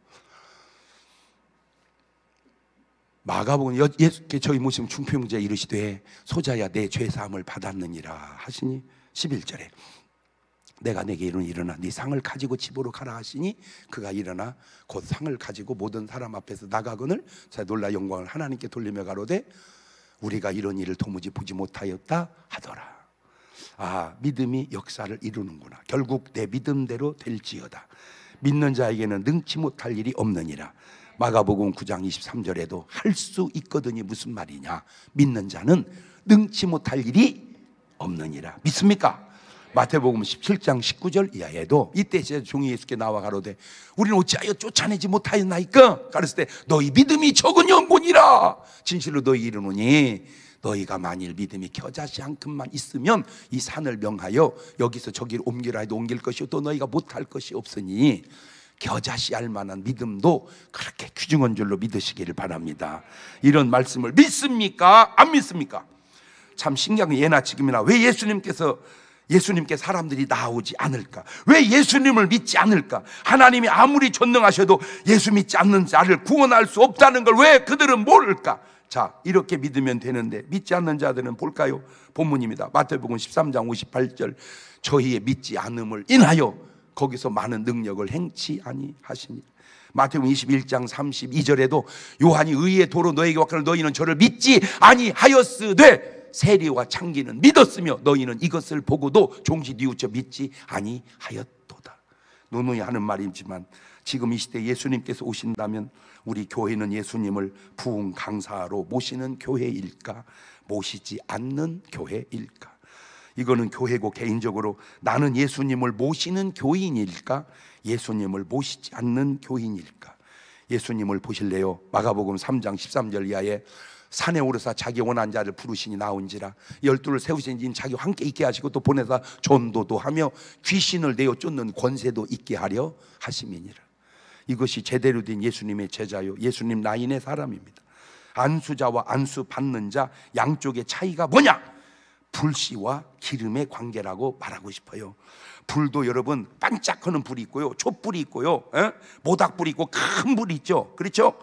Speaker 1: 마가복음 예수께 저희 모시면 중풍병자에 이르시되 소자야 내 죄사함을 받았느니라 하시니 11절에 내가 내게 이르니 일어나 네 상을 가지고 집으로 가라 하시니 그가 일어나 곧 상을 가지고 모든 사람 앞에서 나가거늘 자 놀라 영광을 하나님께 돌리며 가로되 우리가 이런 일을 도무지 보지 못하였다 하더라. 믿음이 역사를 이루는구나. 결국 내 믿음대로 될지어다. 믿는 자에게는 능치 못할 일이 없느니라. 마가복음 9장 23절에도 할 수 있거든이 무슨 말이냐? 믿는 자는 능치 못할 일이 없느니라. 믿습니까? 마태복음 17장 19절 이하에도 이때 종이 예수께 나와 가로되 우리는 어찌하여 쫓아내지 못하였나이까? 가르칠 때 너희 믿음이 적은 영혼이라. 진실로 너희 이르노니 너희가 만일 믿음이 겨자씨 한 큼만 있으면 이 산을 명하여 여기서 저기로 옮기라 해도 옮길 것이요 또 너희가 못할 것이 없으니 겨자씨 할 만한 믿음도 그렇게 귀중한 줄로 믿으시기를 바랍니다. 이런 말씀을 믿습니까? 안 믿습니까? 참 신기한 게 예나 지금이나 왜 예수님께 사람들이 나오지 않을까? 왜 예수님을 믿지 않을까? 하나님이 아무리 전능하셔도 예수 믿지 않는 자를 구원할 수 없다는 걸 왜 그들은 모를까? 자, 이렇게 믿으면 되는데 믿지 않는 자들은 볼까요? 본문입니다. 마태복음 13장 58절 저희의 믿지 않음을 인하여 거기서 많은 능력을 행치 아니하시니. 마태복음 21장 32절에도 요한이 의의 도로 너에게 왔거늘 너희는 저를 믿지 아니하였으되 세리와 창기는 믿었으며 너희는 이것을 보고도 종시 뉘우쳐 믿지 아니하였도다. 누누이 하는 말이지만 지금 이 시대에 예수님께서 오신다면 우리 교회는 예수님을 부흥 강사로 모시는 교회일까? 모시지 않는 교회일까? 이거는 교회고 개인적으로 나는 예수님을 모시는 교인일까? 예수님을 모시지 않는 교인일까? 예수님을 보실래요? 마가복음 3장 13절 이하에 산에 오르사 자기 원한 자를 부르시니 나온지라 12를 세우신 자기와 함께 있게 하시고 또 보내사 전도도 하며 귀신을 내어 쫓는 권세도 있게 하려 하심이니라. 이것이 제대로 된 예수님의 제자요 예수님 라인의 사람입니다. 안수자와 안수 받는 자 양쪽의 차이가 뭐냐? 불씨와 기름의 관계라고 말하고 싶어요. 불도 여러분 반짝하는 불이 있고요 촛불이 있고요 모닥불이 있고 큰 불이 있죠. 그렇죠?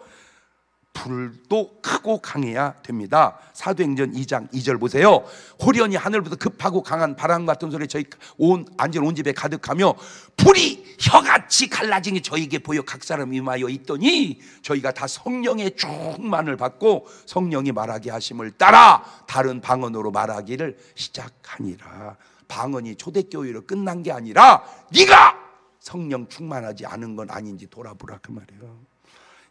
Speaker 1: 불도 크고 강해야 됩니다. 사도행전 2장 2절 보세요. 호련히 하늘부터 급하고 강한 바람 같은 소리 저희 앉은 온 집에 가득하며 불이 혀같이 갈라지니 저에게 보여 각 사람 임하여 있더니 저희가 다 성령의 충만을 받고 성령이 말하게 하심을 따라 다른 방언으로 말하기를 시작하니라. 방언이 초대교회로 끝난 게 아니라 네가 성령 충만하지 않은 건 아닌지 돌아보라 그 말이에요.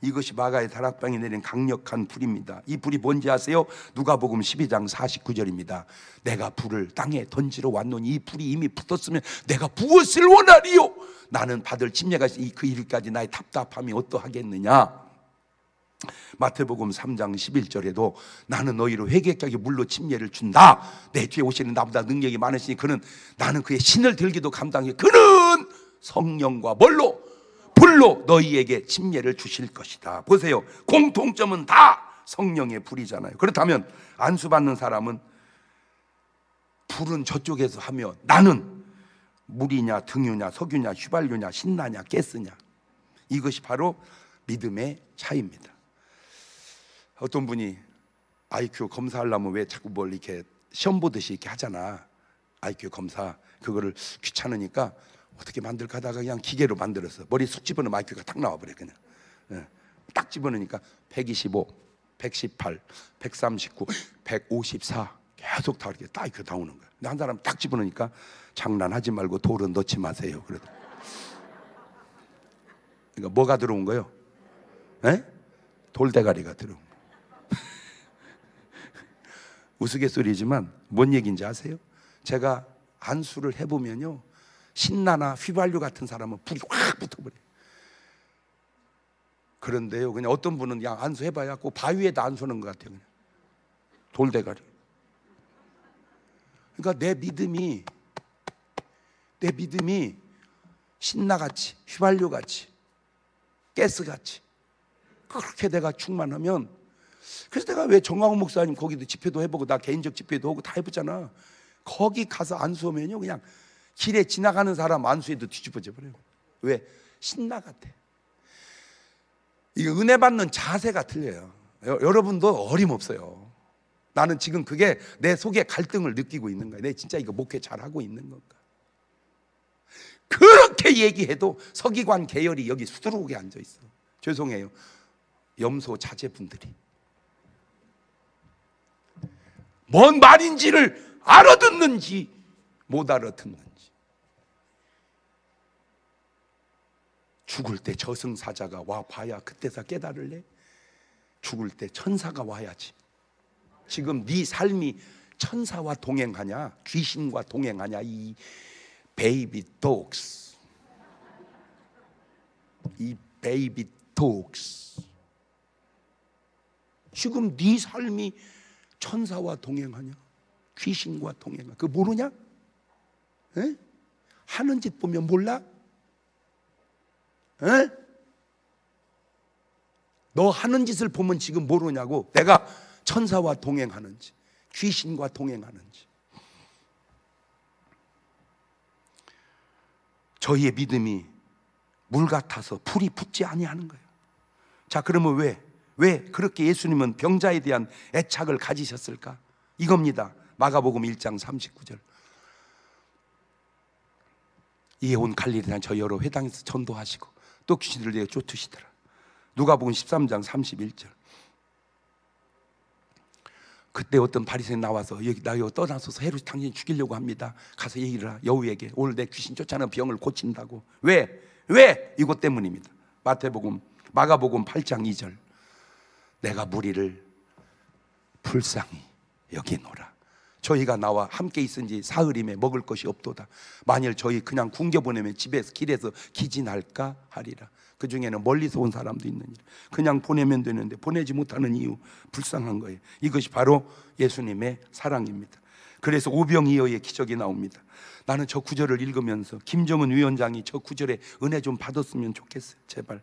Speaker 1: 이것이 마가의 다락방에 내린 강력한 불입니다. 이 불이 뭔지 아세요? 누가복음 12장 49절입니다. 내가 불을 땅에 던지러 왔노니 이 불이 이미 붙었으면 내가 무엇을 원하리요? 나는 받을 침례가 그 일까지 나의 답답함이 어떠하겠느냐. 마태복음 3장 11절에도 나는 너희를 회개케 하게 물로 침례를 준다. 내 뒤에 오시는 나보다 능력이 많으시니 그는 나는 그의 신을 들기도 감당해. 그는 성령과 뭘로? 불로 너희에게 침례를 주실 것이다. 보세요, 공통점은 다 성령의 불이잖아요. 그렇다면 안수받는 사람은 불은 저쪽에서 하며 나는 물이냐 등유냐 석유냐 휘발유냐 신나냐 가스냐, 이것이 바로 믿음의 차이입니다. 어떤 분이 IQ 검사하려면 왜 자꾸 뭘 이렇게 시험 보듯이 이렇게 하잖아. IQ 검사 그거를 귀찮으니까 어떻게 만들까 하다가 그냥 기계로 만들었어. 머리 쑥 집어넣으면 IQ가 딱 나와버려. 그냥 딱 집어넣으니까 125, 118, 139, 154 계속 다 이렇게 딱 IQ 나오는 거야. 근데 한 사람 딱 집어넣으니까 장난하지 말고 돌은 넣지 마세요. 그래도 그러니까 뭐가 들어온 거예요? 에? 돌대가리가 들어온 거예요. 우스갯소리지만 뭔 얘기인지 아세요? 제가 안수를 해보면요, 신나나 휘발유 같은 사람은 불이 확 붙어버려요. 그런데요, 그냥 어떤 분은 그냥 안수해봐야 꼭 바위에다 안수하는 것 같아요. 그냥 돌대가리. 그러니까 내 믿음이 신나같이 휘발유같이 가스같이 그렇게 내가 충만하면, 그래서 내가 왜 정광훈 목사님 거기도 집회도 해보고 나 개인적 집회도 하고 다 해보잖아. 거기 가서 안수하면요 그냥 길에 지나가는 사람 안수에도 뒤집어져 버려요. 왜? 신나 같아. 이게 은혜 받는 자세가 틀려요. 여러분도 어림없어요. 나는 지금 그게 내 속에 갈등을 느끼고 있는 거야. 내 진짜 이거 목회 잘하고 있는 건가? 그렇게 얘기해도 서기관 계열이 여기 수두룩하게 앉아있어. 죄송해요, 염소 자제분들이 뭔 말인지를 알아듣는지 못 알아듣는지. 죽을 때 저승사자가 와 봐야 그때서 깨달을래? 죽을 때 천사가 와야지. 지금 네 삶이 천사와 동행하냐 귀신과 동행하냐, 이 베이비 독스, 이 베이비 독스. 지금 네 삶이 천사와 동행하냐 귀신과 동행하냐, 그거 모르냐? 에? 하는 짓 보면 몰라? 에? 너 하는 짓을 보면 지금 모르냐고. 내가 천사와 동행하는지 귀신과 동행하는지. 저희의 믿음이 물 같아서 불이 붙지 아니하는 거예요. 자, 그러면 왜 그렇게 예수님은 병자에 대한 애착을 가지셨을까? 이겁니다. 마가복음 1장 39절. 이에 온 갈릴리나 저 여러 회당에서 전도하시고 또 귀신들을 내어 쫓으시더라. 누가복음 13장 31절. 그때 어떤 바리새인 나와서 여기 떠나서서 헤롯이 당신 죽이려고 합니다. 가서 얘기를 하라. 여우에게 오늘 내 귀신 쫓아내는 병을 고친다고. 왜? 이것 때문입니다. 마가복음 8장 2절. 내가 무리를 불쌍히 여기노라. 저희가 나와 함께 있은지 사흘임에 먹을 것이 없도다. 만일 저희 그냥 굶겨보내면 집에서 길에서 기진할까 하리라. 그 중에는 멀리서 온 사람도 있느니라. 그냥 보내면 되는데 보내지 못하는 이유, 불쌍한 거예요. 이것이 바로 예수님의 사랑입니다. 그래서 오병이어의 기적이 나옵니다. 나는 저 구절을 읽으면서 김정은 위원장이 저 구절에 은혜 좀 받았으면 좋겠어요. 제발.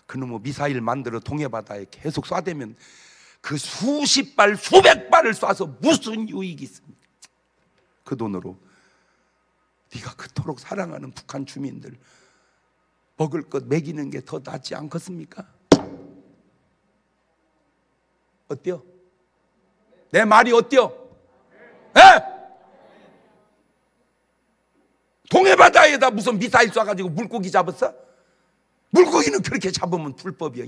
Speaker 1: 그놈의 미사일 만들어 동해바다에 계속 쏴대면 그 수십 발 수백 발을 쏴서 무슨 유익이 있습니까? 그 돈으로 네가 그토록 사랑하는 북한 주민들 먹을 것 먹이는 게 더 낫지 않겠습니까? 어때요? 내 말이 어때요? 에? 동해바다에다 무슨 미사일 쏴가지고 물고기 잡았어? 물고기는 그렇게 잡으면 불법이야.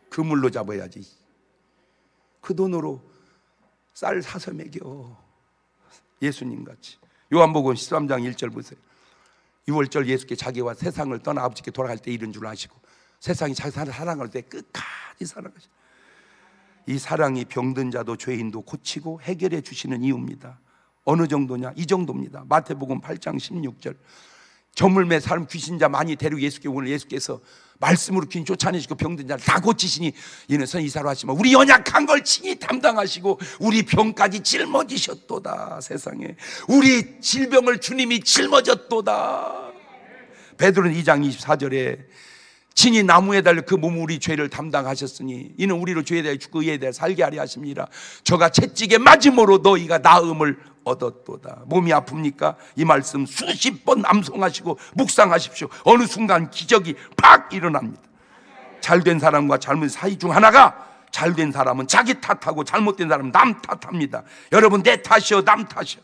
Speaker 1: 그물로 잡아야지. 그 돈으로 쌀 사서 먹여. 예수님같이. 요한복음 13장 1절 보세요. 6월절 예수께 자기와 세상을 떠나 아버지께 돌아갈 때 이른 줄 아시고 세상이 자기 사랑할 때 끝까지 사랑하시고, 이 사랑이 병든 자도 죄인도 고치고 해결해 주시는 이유입니다. 어느 정도냐? 이 정도입니다. 마태복음 8장 16절. 저물매 사람 귀신자 많이 데리고 예수께 오늘 예수께서 말씀으로 귀신 쫓아내시고 병든 자를 다 고치시니 이는 선이사로 하시면 우리 연약한 걸 친히 담당하시고 우리 병까지 짊어지셨도다. 세상에 우리 질병을 주님이 짊어졌도다. 베드로는 2장 24절에 친히 나무에 달려 그 몸 우리 죄를 담당하셨으니 이는 우리로 죄에 대해 죽고 의에 대해 살게 하려 하심이라. 저가 채찍에 맞음으로 너희가 나음을 얻었도다. 몸이 아픕니까? 이 말씀 수십 번 암송하시고 묵상하십시오. 어느 순간 기적이 팍 일어납니다. 잘된 사람과 잘못된 사이 중 하나가, 잘된 사람은 자기 탓하고 잘못된 사람은 남 탓합니다. 여러분, 내 탓이요 남 탓이요.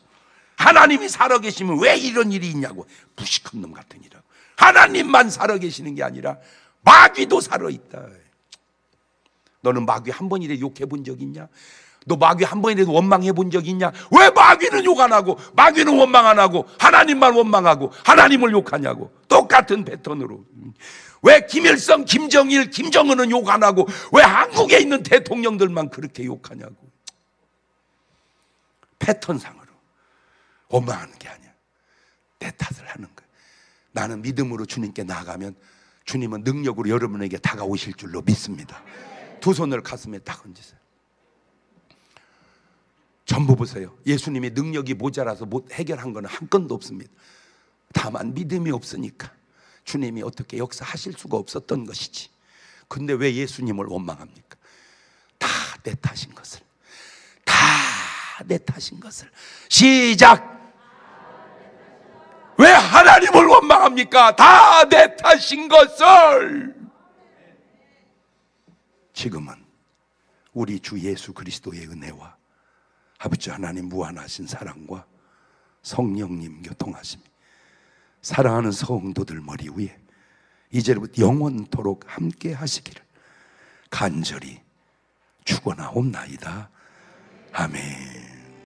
Speaker 1: 하나님이 살아계시면 왜 이런 일이 있냐고. 무식한 놈 같은 이라고. 하나님만 살아계시는 게 아니라 마귀도 살아있다. 너는 마귀 한 번이라도 욕해 본 적 있냐? 너 마귀 한 번이라도 원망해 본 적 있냐? 왜 마귀는 욕 안 하고 마귀는 원망 안 하고 하나님만 원망하고 하나님을 욕하냐고. 똑같은 패턴으로. 왜 김일성, 김정일, 김정은은 욕 안 하고 왜 한국에 있는 대통령들만 그렇게 욕하냐고. 패턴상으로 원망하는 게 아니야. 내 탓을 하는 거야. 나는 믿음으로 주님께 나아가면 주님은 능력으로 여러분에게 다가오실 줄로 믿습니다. 두 손을 가슴에 딱 얹으세요. 전부 보세요. 예수님의 능력이 모자라서 못 해결한 거는 한 건도 없습니다. 다만 믿음이 없으니까 주님이 어떻게 역사하실 수가 없었던 것이지. 근데 왜 예수님을 원망합니까? 다 내 탓인 것을, 다 내 탓인 것을. 시작. 왜 하나님을 원망합니까? 다 내 탓인 것을. 지금은 우리 주 예수 그리스도의 은혜와 아버지 하나님 무한하신 사랑과 성령님 교통하심이 사랑하는 성도들 머리 위에 이제부터 영원토록 함께 하시기를 간절히 축원하옵나이다. 아멘.